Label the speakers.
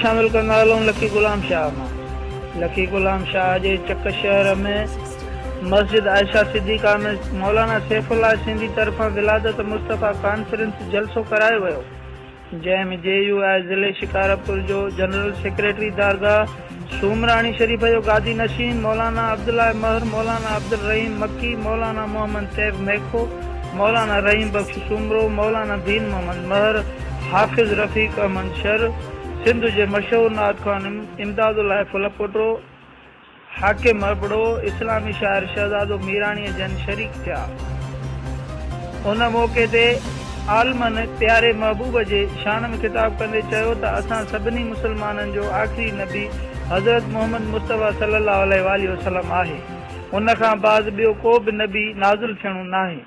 Speaker 1: शामिल कंदा हलूं लकी गुलाम शाह मां। लकी गुलाम शाह जे चक शहर में मस्जिद आयशा सिद्दीक़ा में मौलाना सैफुल्लाह सिंधी तरफ़ां विलादत मुस्तफ़ा कॉन्फ्रेंस जलसो करायो वियो, जंहिंमें JUI ज़िले शिकारपुर जो जनरल सेक्रेटरी दरगाह सूमराणी शरीफ जो गादी नशीन मौलाना अब्दुल्ला महर, मौलाना अब्दुल रहीम मक्की, मौलाना मोहम्मद तैब मैखो, मौलाना रहीम बख्श सुमरो, मौलाना दीन मोहम्मद महर, हाफिज रफ़ीक अहमद शर, सिंध जे मशहूर नात ख़्वान इमदादुल्लाह फुलकोटरो, हाकिम अबड़ो, इस्लामी शाइर शहज़ादो मीरानी जन शरीक थिया। उन मौक़े ते आलमन प्यारे महबूब जे शान में खिताब कंदे चयो त असां सभिनी मुसलमाननि जो आख़िरी नबी हज़रत मोहम्मद मुस्तफ़ा सल्लल्लाहु अलैहि वसल्लम आहे। उन खां बाद ॿियो को बि नबी नाज़िल थियणो नाहे।